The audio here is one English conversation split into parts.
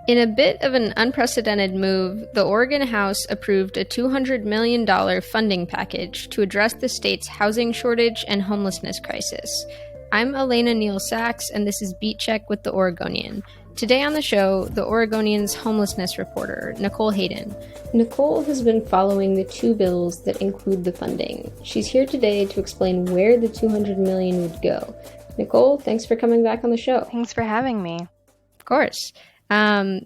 In a bit of an unprecedented move, the Oregon House approved a $200 million funding package to address the state's housing shortage and homelessness crisis. I'm Elena Neale-Sacks, and this is Beat Check with the Oregonian. Today on the show, the Oregonian's homelessness reporter, Nicole Hayden. Nicole has been following the two bills that include the funding. She's here today to explain where the $200 million would go. Nicole, thanks for coming back on the show. Thanks for having me. Of course.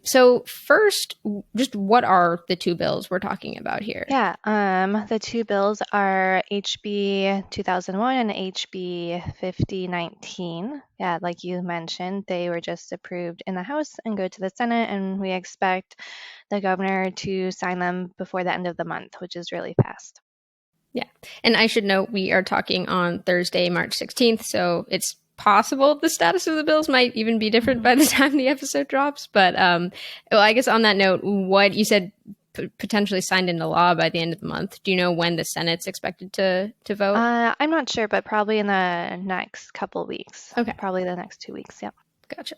So first, just what are the two bills we're talking about here? Yeah, the two bills are HB 2001 and HB 5019. Yeah, like you mentioned, they were just approved in the House and go to the Senate, and we expect the governor to sign them before the end of the month, which is really fast. Yeah, and I should note we are talking on Thursday, March 16th, so it's possible the status of the bills might even be different by the time the episode drops. But well, I guess on that note, what you said potentially signed into law by the end of the month. Do you know when the Senate's expected to vote? I'm not sure, but probably in the next couple weeks. Okay. Probably the next 2 weeks, yeah. Gotcha.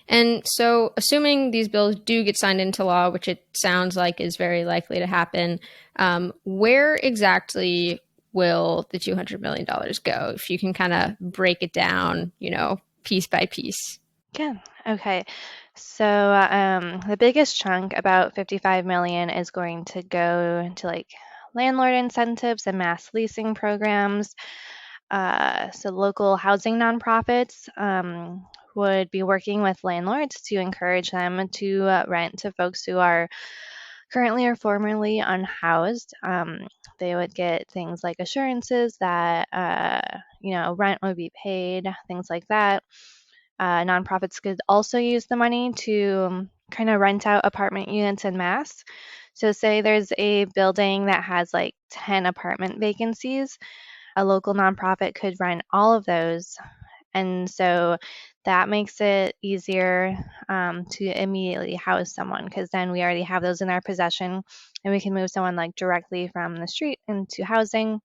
And so assuming these bills do get signed into law, which it sounds like is very likely to happen, where exactly will the $200 million go? If you can kind of break it down, piece by piece. Yeah. Okay. So the biggest chunk, about $55 million, is going to go to like landlord incentives and mass leasing programs. So local housing nonprofits would be working with landlords to encourage them to rent to folks who are currently or formerly unhoused. They would get things like assurances that, rent would be paid, things like that. Nonprofits could also use the money to kind of rent out apartment units en masse. So say there's a building that has like 10 apartment vacancies, a local nonprofit could rent all of those. And so that makes it easier to immediately house someone, because then we already have those in our possession and we can move someone like directly from the street into housing.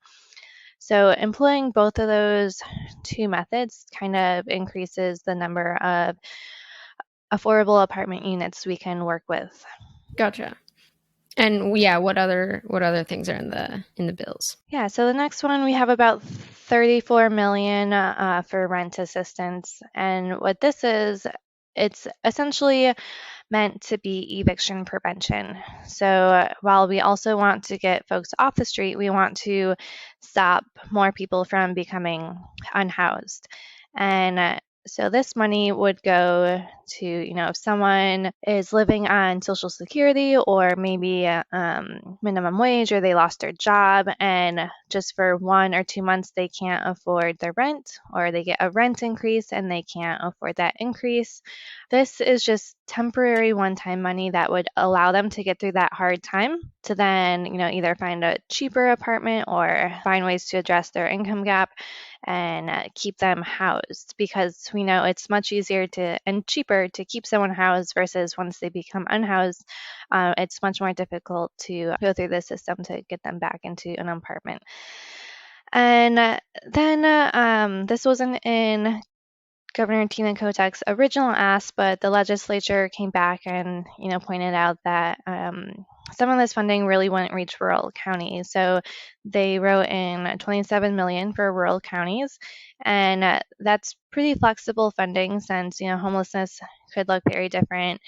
So employing both of those two methods kind of increases the number of affordable apartment units we can work with. Gotcha. And yeah, what other things are in the bills? Yeah, so the next one we have about $34 million for rent assistance, and what this is, it's essentially meant to be eviction prevention. So while we also want to get folks off the street, we want to stop more people from becoming unhoused. And so this money would go to, if someone is living on Social Security or maybe minimum wage, or they lost their job and just for 1 or 2 months they can't afford their rent, or they get a rent increase and they can't afford that increase. This is just temporary one-time money that would allow them to get through that hard time to then, either find a cheaper apartment or find ways to address their income gap and keep them housed, because we know it's much easier and cheaper to keep someone housed versus once they become unhoused, it's much more difficult to go through the system to get them back into an apartment. And then this wasn't in Governor Tina Kotek's original ask, but the legislature came back and, pointed out that some of this funding really wouldn't reach rural counties. So they wrote in $27 million for rural counties, and that's pretty flexible funding since, homelessness could look very different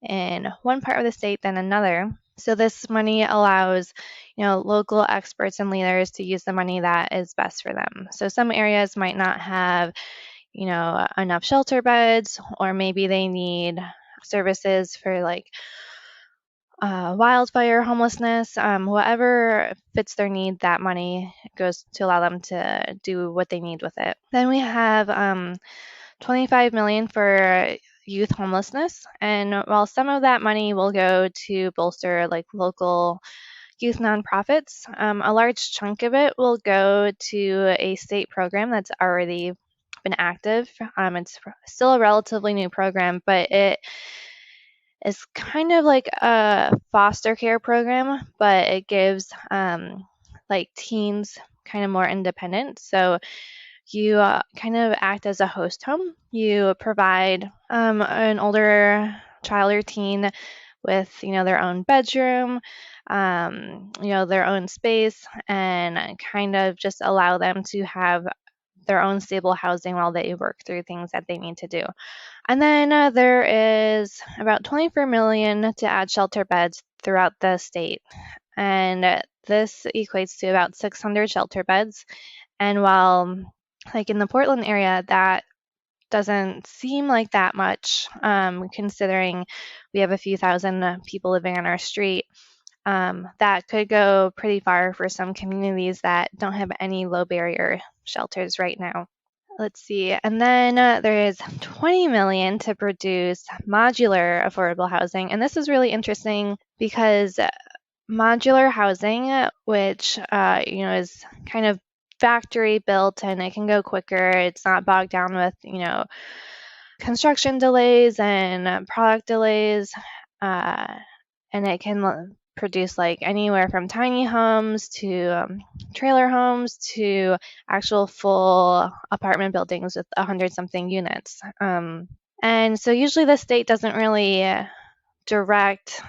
in one part of the state than another. So this money allows, local experts and leaders to use the money that is best for them. So some areas might not have enough shelter beds, or maybe they need services for like wildfire homelessness, whatever fits their need, that money goes to allow them to do what they need with it. Then we have $25 million for youth homelessness. And while some of that money will go to bolster like local youth nonprofits, a large chunk of it will go to a state program that's already been active. It's still a relatively new program, but it is kind of like a foster care program, but it gives like teens kind of more independence. So you kind of act as a host home. You provide an older child or teen with, their own bedroom, their own space, and kind of just allow them to have their own stable housing while they work through things that they need to do. And then there is about 24 million to add shelter beds throughout the state. And this equates to about 600 shelter beds. And while, like in the Portland area, that doesn't seem like that much, considering we have a few thousand people living on our street, that could go pretty far for some communities that don't have any low barrier shelters right now. Let's see. And then there is 20 million to produce modular affordable housing. And this is really interesting because modular housing, which, is kind of factory built and it can go quicker. It's not bogged down with, construction delays and product delays. And it can produce like anywhere from tiny homes to trailer homes to actual full apartment buildings with 100-something units. And so usually the state doesn't really direct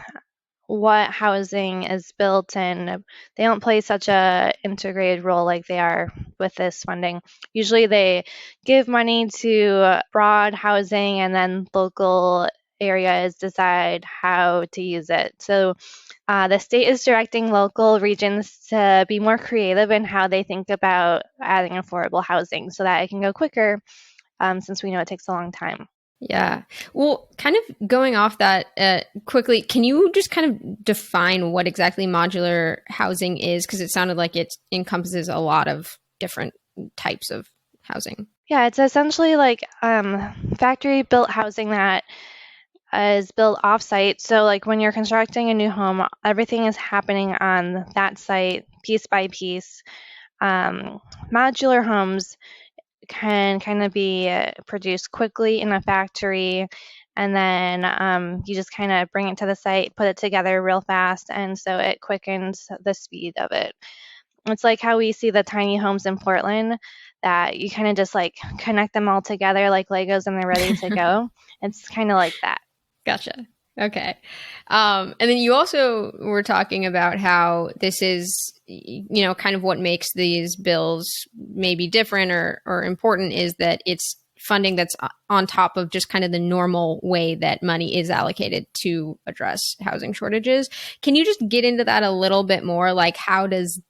what housing is built, and they don't play such a integrated role like they are with this funding. Usually they give money to broad housing and then local areas decide how to use it. So the state is directing local regions to be more creative in how they think about adding affordable housing so that it can go quicker, since we know it takes a long time. Yeah. Well, kind of going off that quickly, can you just kind of define what exactly modular housing is? Because it sounded like it encompasses a lot of different types of housing. Yeah, it's essentially like factory-built housing that is built off-site. So like when you're constructing a new home, everything is happening on that site piece by piece. Modular homes can kind of be produced quickly in a factory, and then you just kind of bring it to the site, put it together real fast, and so it quickens the speed of it. It's like how we see the tiny homes in Portland that you kind of just like connect them all together like Legos and they're ready to go. It's kind of like that. Gotcha. Okay. And then you also were talking about how this is, kind of what makes these bills maybe different or important is that it's funding that's on top of just kind of the normal way that money is allocated to address housing shortages. Can you just get into that a little bit more? Like, how does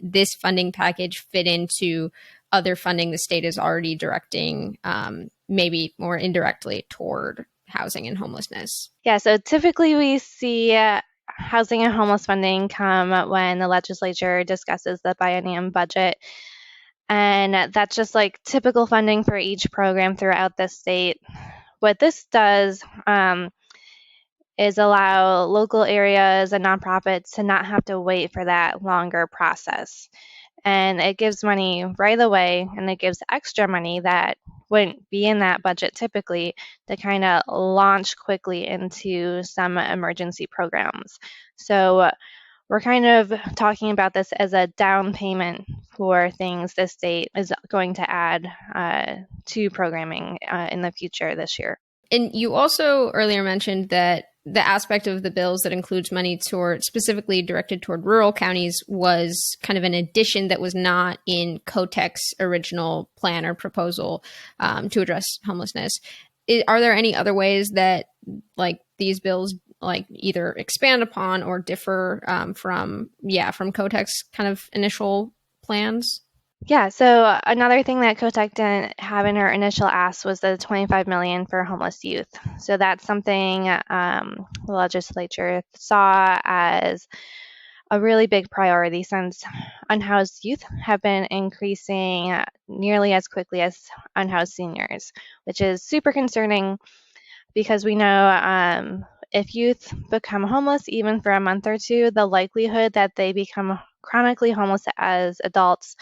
this funding package fit into other funding the state is already directing, maybe more indirectly toward housing and homelessness? Yeah, so typically we see housing and homeless funding come when the legislature discusses the biennium budget. And that's just like typical funding for each program throughout the state. What this does is allow local areas and nonprofits to not have to wait for that longer process. And it gives money right away, and it gives extra money that wouldn't be in that budget typically to kind of launch quickly into some emergency programs. So we're kind of talking about this as a down payment for things the state is going to add to programming in the future this year. And you also earlier mentioned that the aspect of the bills that includes money toward specifically directed toward rural counties was kind of an addition that was not in COTEC's original plan or proposal to address homelessness. Are there any other ways that like these bills like either expand upon or differ from COTEC's kind of initial plans? Yeah, so another thing that COTEC didn't have in her initial ask was the $25 million for homeless youth. So that's something the legislature saw as a really big priority since unhoused youth have been increasing nearly as quickly as unhoused seniors, which is super concerning because we know if youth become homeless even for a month or two, the likelihood that they become chronically homeless as adults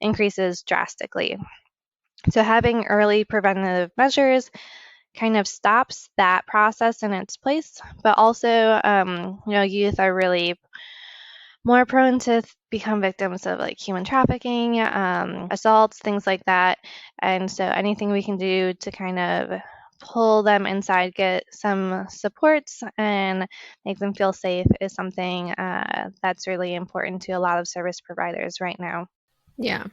increases drastically. So having early preventative measures kind of stops that process in its place, but also, youth are really more prone to become victims of like human trafficking, assaults, things like that. And so anything we can do to kind of pull them inside, get some supports, and make them feel safe is something that's really important to a lot of service providers right now. Yeah.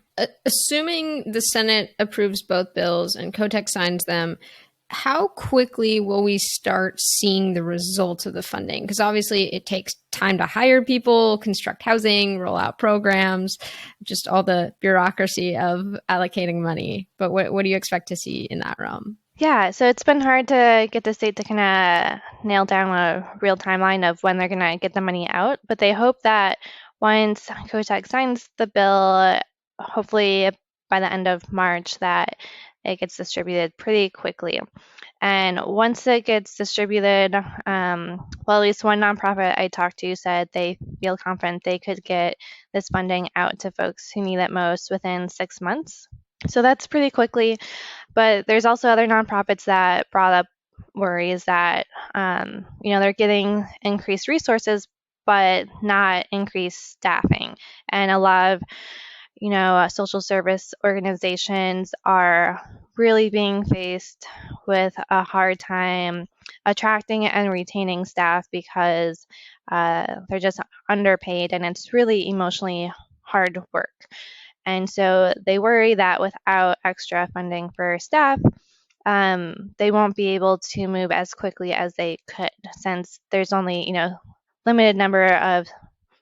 Assuming the Senate approves both bills and Kotek signs them, how quickly will we start seeing the results of the funding? Because obviously it takes time to hire people, construct housing, roll out programs, just all the bureaucracy of allocating money. But what do you expect to see in that realm? Yeah, so it's been hard to get the state to kind of nail down a real timeline of when they're going to get the money out, but they hope that once Kotek signs the bill, hopefully by the end of March, that it gets distributed pretty quickly. And once it gets distributed, well, at least one nonprofit I talked to said they feel confident they could get this funding out to folks who need it most within 6 months. So that's pretty quickly. But there's also other nonprofits that brought up worries that, they're getting increased resources, but not increased staffing. And a lot of, social service organizations are really being faced with a hard time attracting and retaining staff because they're just underpaid and it's really emotionally hard work. And so they worry that without extra funding for staff, they won't be able to move as quickly as they could since there's only, limited number of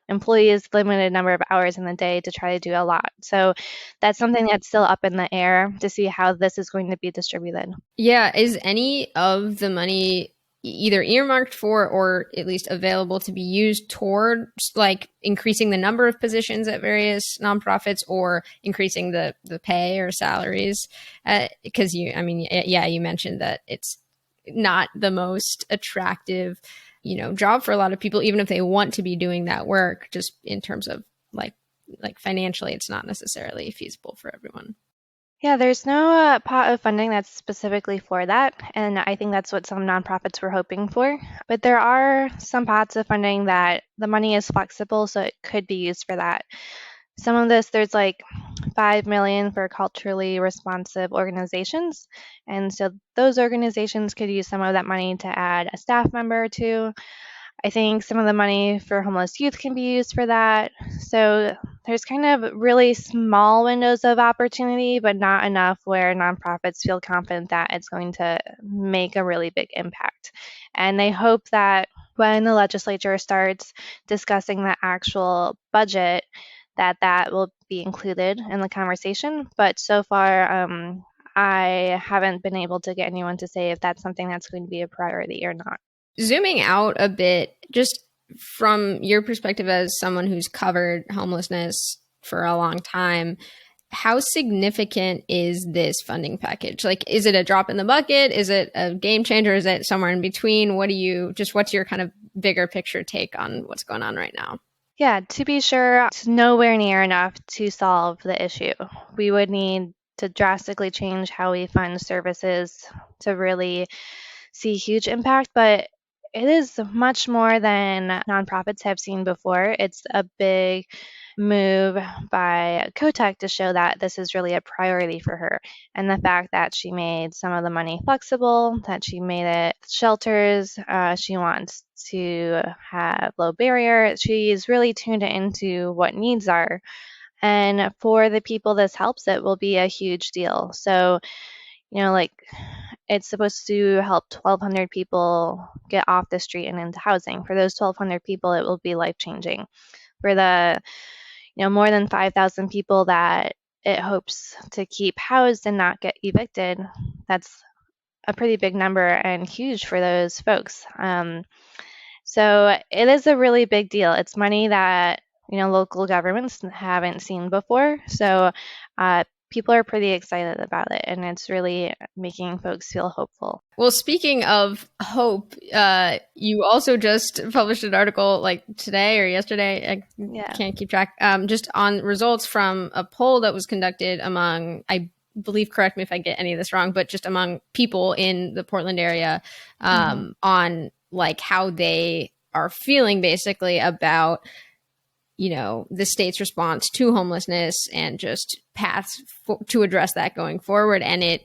employees, limited number of hours in the day to try to do a lot. So that's something that's still up in the air to see how this is going to be distributed. Yeah. Is any of the money either earmarked for or at least available to be used toward like increasing the number of positions at various nonprofits or increasing the pay or salaries? Because you mentioned that it's not the most attractive, job for a lot of people, even if they want to be doing that work, just in terms of like financially, it's not necessarily feasible for everyone. Yeah, there's no pot of funding that's specifically for that, and I think that's what some nonprofits were hoping for. But there are some pots of funding that the money is flexible, so it could be used for that. Some of this, there's like $5 million for culturally responsive organizations, and so those organizations could use some of that money to add a staff member or two. I think some of the money for homeless youth can be used for that. So there's kind of really small windows of opportunity, but not enough where nonprofits feel confident that it's going to make a really big impact. And they hope that when the legislature starts discussing the actual budget, that will be included in the conversation. But so far, I haven't been able to get anyone to say if that's something that's going to be a priority or not. Zooming out a bit, just from your perspective as someone who's covered homelessness for a long time, how significant is this funding package? Like, is it a drop in the bucket? Is it a game changer? Is it somewhere in between? What's your kind of bigger picture take on what's going on right now? Yeah, to be sure, it's nowhere near enough to solve the issue. We would need to drastically change how we fund services to really see huge impact, but it is much more than nonprofits have seen before. It's a big move by Kotek to show that this is really a priority for her. And the fact that she made some of the money flexible, that she made it shelters, she wants to have low barrier. She's really tuned into what needs are. And for the people this helps, it will be a huge deal. So, it's supposed to help 1,200 people get off the street and into housing. For those 1,200 people, it will be life-changing. For the, more than 5,000 people that it hopes to keep housed and not get evicted, that's a pretty big number and huge for those folks. So it is a really big deal. It's money that, local governments haven't seen before. So people are pretty excited about it, and it's really making folks feel hopeful. Well, speaking of hope, you also just published an article like today or yesterday. Can't keep track. Just on results from a poll that was conducted among, I believe, correct me if I get any of this wrong, but just among people in the Portland area on like how they are feeling basically about the state's response to homelessness and just paths to address that going forward. And it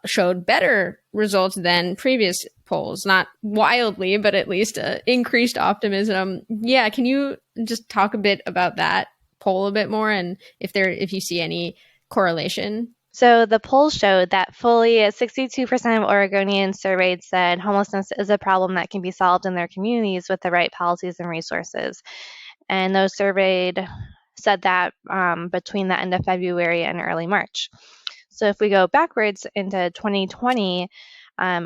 showed better results than previous polls. Not wildly, but at least increased optimism. Yeah, can you just talk a bit about that poll a bit more, and if you see any correlation? So the polls showed that fully 62% of Oregonians surveyed said homelessness is a problem that can be solved in their communities with the right policies and resources. And those surveyed said that between the end of February and early March. So if we go backwards into 2020,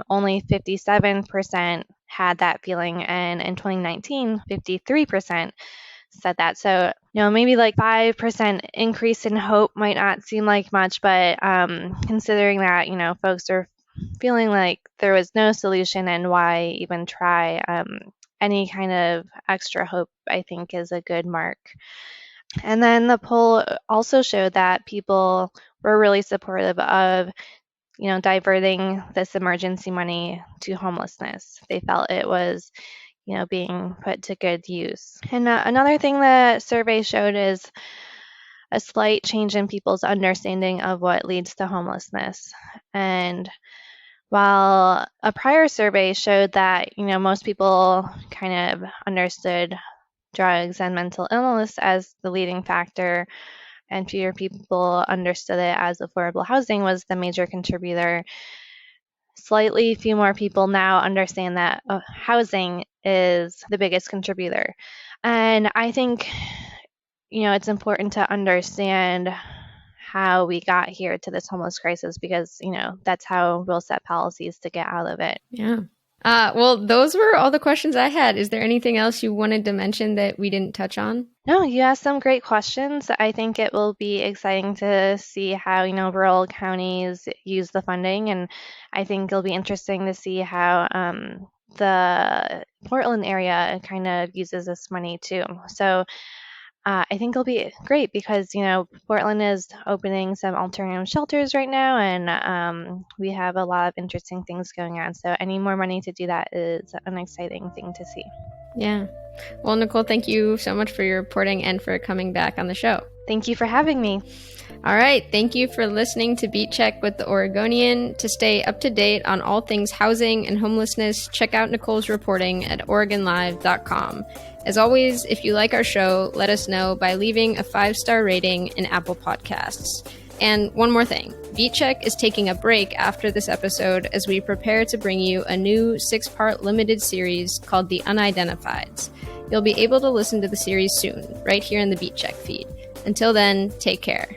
only 57% had that feeling, and in 2019, 53% said that. So, maybe like 5% increase in hope might not seem like much, but considering that, folks are feeling like there was no solution and why even try, any kind of extra hope, I think, is a good mark. And then the poll also showed that people were really supportive of, diverting this emergency money to homelessness. They felt it was, being put to good use. And another thing the survey showed is a slight change in people's understanding of what leads to homelessness. And while a prior survey showed that, most people kind of understood drugs and mental illness as the leading factor, and fewer people understood it as affordable housing was the major contributor, slightly few more people now understand that housing is the biggest contributor. And I think, it's important to understand how we got here to this homeless crisis, because, that's how we'll set policies to get out of it. Yeah. Well, those were all the questions I had. Is there anything else you wanted to mention that we didn't touch on? No, you asked some great questions. I think it will be exciting to see how, rural counties use the funding. And I think it'll be interesting to see how the Portland area kind of uses this money too. So I think it'll be great because, Portland is opening some alternative shelters right now, and we have a lot of interesting things going on. So any more money to do that is an exciting thing to see. Yeah. Well, Nicole, thank you so much for your reporting and for coming back on the show. Thank you for having me. All right. Thank you for listening to Beat Check with the Oregonian. To stay up to date on all things housing and homelessness, check out Nicole's reporting at OregonLive.com. As always, if you like our show, let us know by leaving a 5-star rating in Apple Podcasts. And one more thing, Beat Check is taking a break after this episode as we prepare to bring you a new 6-part limited series called The Unidentifieds. You'll be able to listen to the series soon, right here in the Beat Check feed. Until then, take care.